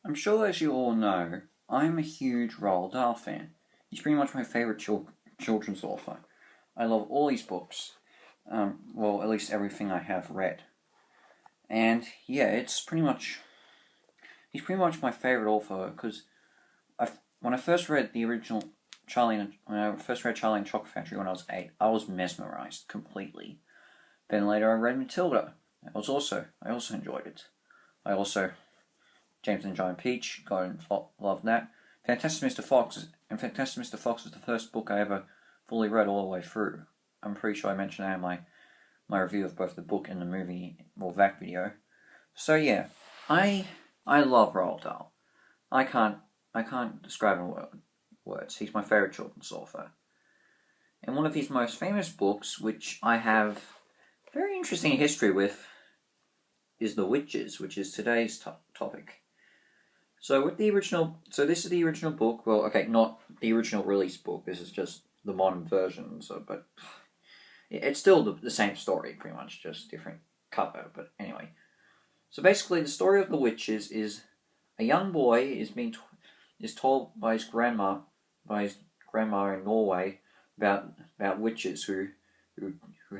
I'm sure, as you all know, I'm a huge Roald Dahl fan. He's pretty much my favourite children's author. I love all his books. Well, at least everything I have read. And yeah, he's pretty much my favourite author because when I first read the original Charlie and Chocolate Factory when I was 8, I was mesmerised completely. Then later I read Matilda. I also enjoyed it. I also James and the Giant Peach, loved that. Fantastic Mr. Fox was the first book I ever fully read all the way through. I'm pretty sure I mentioned that in my review of both the book and the movie, or that video. So yeah, I love Roald Dahl. I can't describe in words. He's my favourite children's author. And one of his most famous books, which I have very interesting history with, is The Witches, which is today's topic. So this is the original book. Well, okay, not the original release book. This is just the modern version. But it's still the same story, pretty much, just different cover. But anyway, so basically, the story of The Witches is a young boy is told by his grandma in Norway about witches who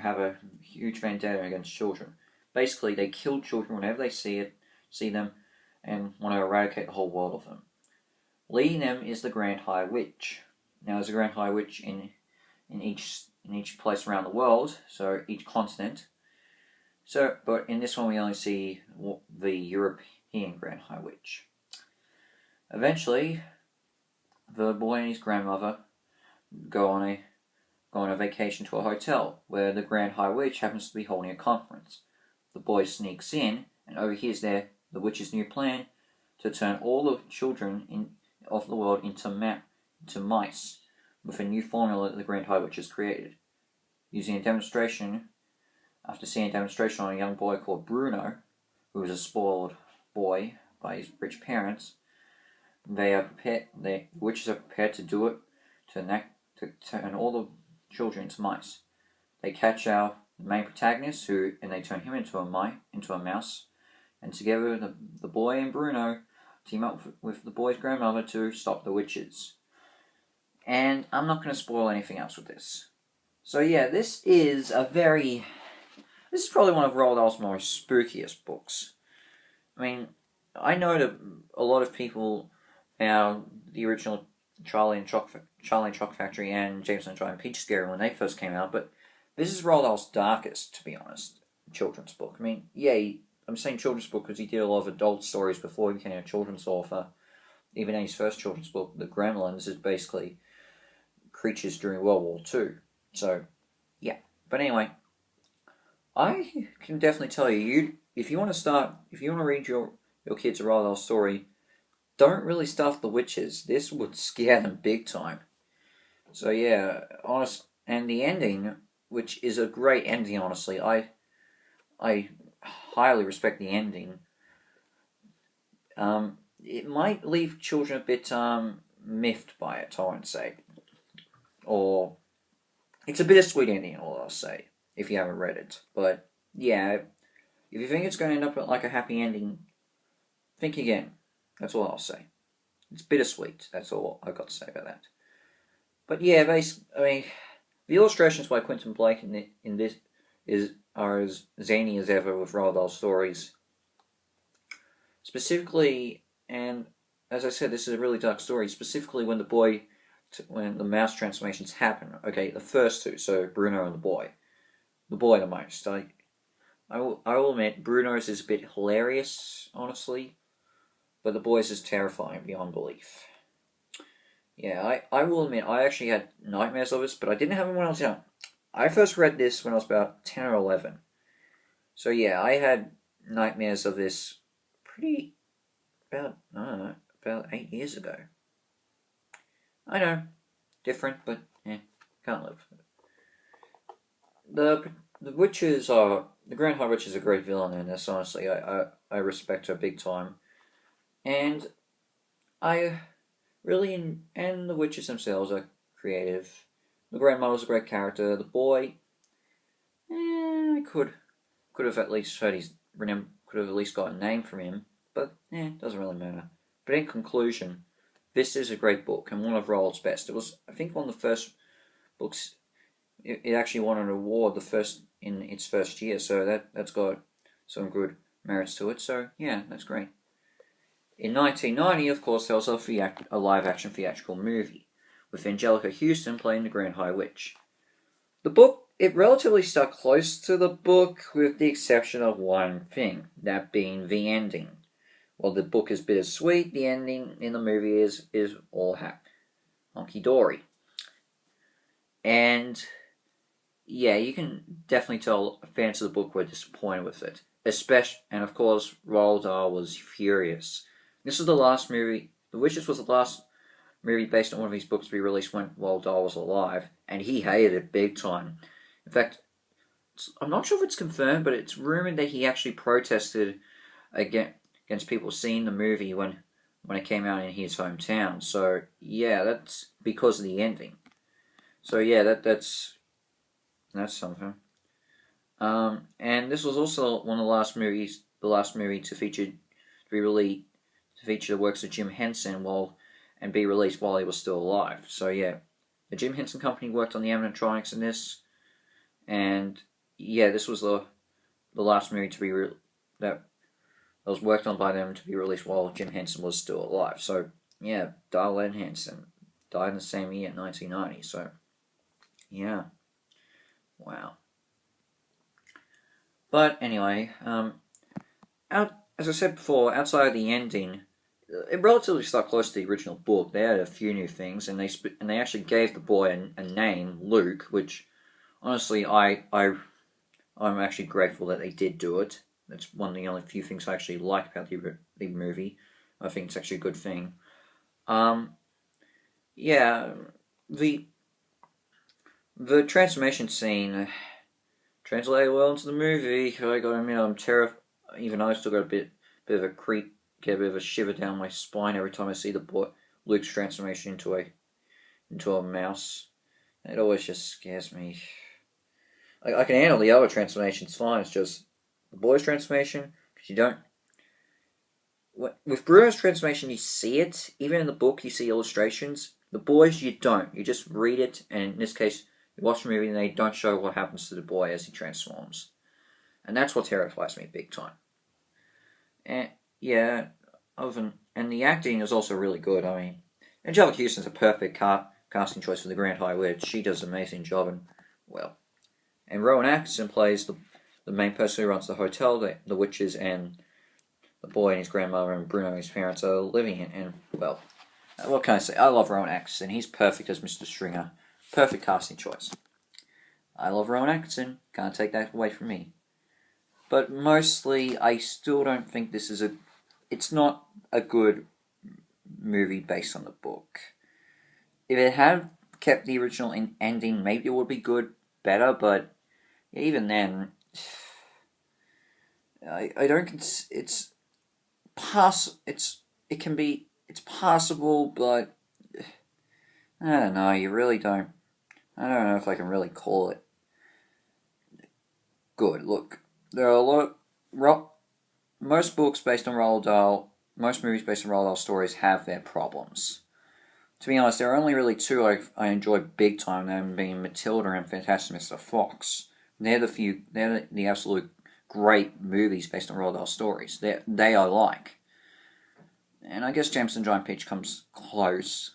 have a huge vendetta against children. Basically, they kill children whenever they see them, and want to eradicate the whole world of them. Leading them is the Grand High Witch. Now, there's a Grand High Witch in each place around the world, so each continent. But in this one, we only see the European Grand High Witch. Eventually, the boy and his grandmother go on a vacation to a hotel where the Grand High Witch happens to be holding a conference. The boy sneaks in and overhears the witch's new plan to turn all the children of the world into mice with a new formula that the Grand High Witch has created. After seeing a demonstration on a young boy called Bruno, who was a spoiled boy by his rich parents, the witches are prepared to do it, to turn all the children into mice. They catch our main protagonist, and they turn him into a mouse, and together the boy and Bruno team up with the boy's grandmother to stop the witches. And I'm not going to spoil anything else with this. So yeah, this is probably one of Roald Dahl's most spookiest books. I mean, I know that a lot of people found the original Charlie and Chocolate Factory and James and the Giant Peach scary when they first came out, but this is Roald Dahl's darkest, to be honest, children's book. I mean, yeah, I'm saying children's book because he did a lot of adult stories before he became a children's author. Even in his first children's book, The Gremlins, is basically creatures during World War II. So, yeah. But anyway, I can definitely tell you, if you want to read your kids a Roald Dahl story, don't really stuff the witches. This would scare them big time. So yeah, and the ending, which is a great ending, honestly. I highly respect the ending. It might leave children a bit miffed by it, I would say. Or it's a bittersweet ending, all I'll say, if you haven't read it. But yeah, if you think it's going to end up like a happy ending, think again. That's all I'll say. It's bittersweet. That's all I've got to say about that. But yeah, the illustrations by Quentin Blake in this are as zany as ever with Roald Dahl stories. Specifically, and as I said, this is a really dark story. Specifically, when the mouse transformations happen. Okay, the first two. So Bruno and the boy the most. I will admit, Bruno's is a bit hilarious, honestly, but the boy's is terrifying beyond belief. Yeah, I will admit, I actually had nightmares of this, but I didn't have them when I was young. I first read this when I was about 10 or 11. So yeah, I had nightmares of this about 8 years ago. I know, different, but can't live. The witches are, the Grand High Witch is a great villain in this, honestly. I respect her big time. And and the witches themselves are creative. The grandmother's a great character. The boy, I could have at least got a name from him, but doesn't really matter. But in conclusion, this is a great book and one of Roald's best. It was, I think, one of the first books. It actually won an award in its first year, so that's got some good merits to it. So yeah, that's great. In 1990, of course, there was a live-action theatrical movie with Angelica Houston playing the Grand High Witch. The book, it relatively stuck close to the book, with the exception of one thing, that being the ending. While the book is bittersweet, the ending in the movie is all hunky-dory. And yeah, you can definitely tell fans of the book were disappointed with it. And of course, Roald Dahl was furious. This was the last movie. The Witches was the last movie based on one of his books to be released when Roald Dahl was alive, and he hated it big time. In fact, I'm not sure if it's confirmed, but it's rumored that he actually protested against people seeing the movie when it came out in his hometown. So yeah, that's because of the ending. So yeah, that's something. And this was also one of the last movie to feature the works of Jim Henson and be released while he was still alive. So yeah, the Jim Henson Company worked on the animatronics in this, and yeah, this was the last movie to be that was worked on by them to be released while Jim Henson was still alive. So yeah, Dahl and Henson died in the same year, 1990. So yeah, wow. But anyway, as I said before, outside of the ending, it relatively stuck close to the original book. They had a few new things, and they actually gave the boy a name, Luke, which honestly I'm actually grateful that they did do it. That's one of the only few things I actually like about the movie. I think it's actually a good thing. Yeah, the transformation scene translated well into the movie. I gotta admit, I'm terrified. Even I still got a bit of a creep, get a bit of a shiver down my spine every time I see Luke's transformation into a mouse. It always just scares me. I can handle the other transformations fine. It's just the boy's transformation, because you don't. With Bruno's transformation, you see it. Even in the book, you see illustrations. The boys, you don't. You just read it, and in this case, you watch the movie and they don't show what happens to the boy as he transforms. And that's what terrifies me big time. And yeah, and the acting is also really good. I mean, Angelica Houston's a perfect casting choice for the Grand High Witch. She does an amazing job, and Rowan Atkinson plays the main person who runs the hotel that the witches and the boy and his grandmother and Bruno and his parents are living in. And well, what can I say? I love Rowan Atkinson. He's perfect as Mr. Stringer. Perfect casting choice. I love Rowan Atkinson. Can't take that away from me. But mostly, I still don't think this is it's not a good movie based on the book. If it had kept the original ending, maybe it would be better, but even then, I don't, it's possible, but I don't know, you really don't, I don't know if I can really call it good. Look, there are most books based on Roald Dahl, most movies based on Roald Dahl stories have their problems. To be honest, there are only really two I enjoy big time, them being Matilda and Fantastic Mr. Fox. They're the absolute great movies based on Roald Dahl stories. They I like. And I guess James and Giant Peach comes close.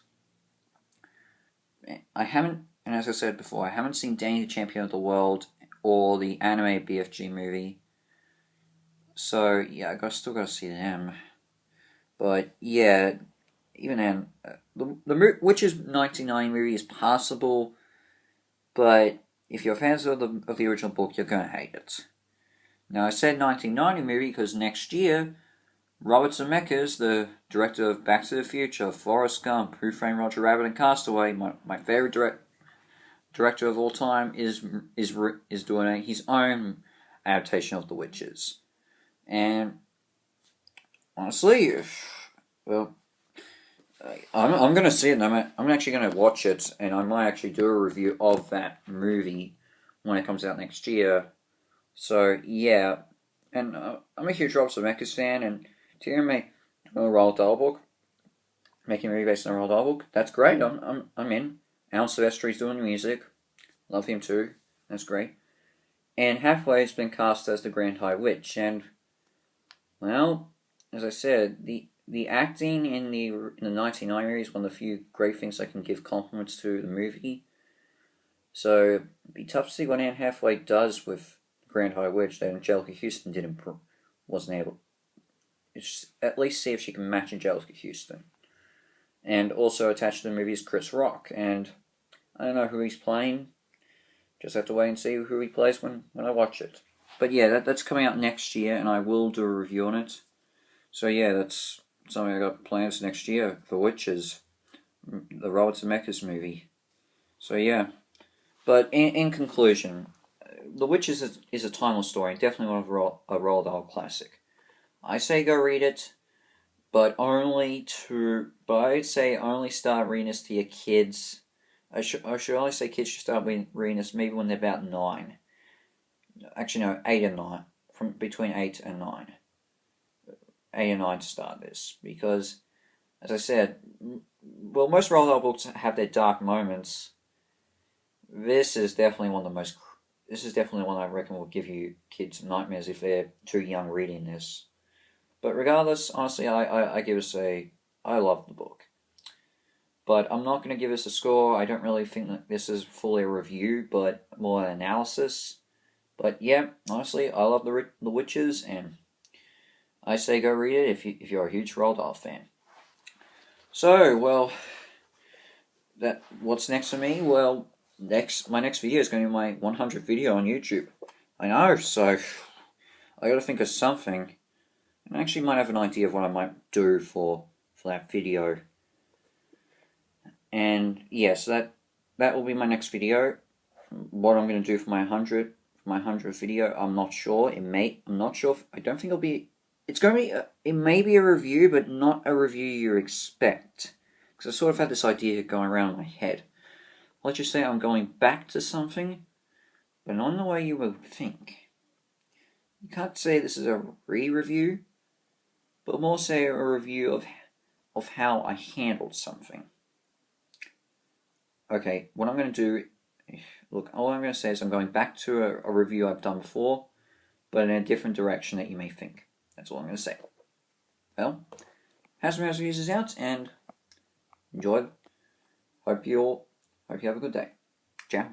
I haven't, and as I said before, I haven't seen Danny the Champion of the World or the anime BFG movie. So yeah, still got to see them. But yeah, even then, the Witches 1990 movie is passable, but if you're fans of the original book, you're gonna hate it. Now I said 1990 movie because next year, Robert Zemeckis, the director of Back to the Future, Forrest Gump, Who Framed Roger Rabbit, and Castaway, my favorite director of all time, is doing his own adaptation of The Witches. And honestly, well, I'm going to see it, and I'm actually going to watch it, and I might actually do a review of that movie when it comes out next year. So, yeah, and I'm a huge Robert Zemeckis fan, and to hear me a Roald Dahl book, making a movie based on a Roald Dahl book. That's great. I'm in. Alan Silvestri's doing the music. Love him too. That's great. And Halfway's been cast as the Grand High Witch, and well, as I said, the acting in the 1990s is one of the few great things I can give compliments to the movie. So it'd be tough to see what Anne Hathaway does with Grand High Witch that Angelica Houston wasn't able. It's at least see if she can match Angelica Houston. And also attached to the movie is Chris Rock, and I don't know who he's playing. Just have to wait and see who he plays when I watch it. But yeah, that's coming out next year, and I will do a review on it. So yeah, that's something I got plans next year for Witches, the Robert Zemeckis movie. So yeah, but in conclusion, The Witches is a timeless story, definitely one of a Roald Dahl classic. I say go read it, but I'd say only start reading this to your kids. I should only say kids should start reading this maybe when they're about 9. Actually, no, 8 and 9. From between 8 and 9. 8 and 9 to start this. Because, as I said, well, most Roald Dahl books have their dark moments. This is definitely one I reckon will give you kids nightmares if they're too young reading this. But regardless, honestly, I give this I love the book. But I'm not going to give this a score. I don't really think that this is fully a review, but more an analysis. But yeah, honestly, I love the Witches, and I say go read it if you're a huge Roald Dahl fan. So, well, what's next for me? Well, my next video is going to be my 100th video on YouTube. I know, so I got to think of something. And I actually might have an idea of what I might do for that video. And yeah, so that will be my next video. What I'm going to do for my 100th video, I'm not sure. I'm not sure. I don't think it'll be. It's going to be. It may be a review, but not a review you expect. Because I sort of had this idea going around in my head. Let's just say I'm going back to something, but not in the way you would think. You can't say this is a re-review, but more say a review of how I handled something. Okay, what I'm going to do, look, all I'm going to say is I'm going back to a review I've done before, but in a different direction that you may think. That's all I'm going to say. Well, House Reviews is out, and enjoy. Hope you have a good day. Ciao.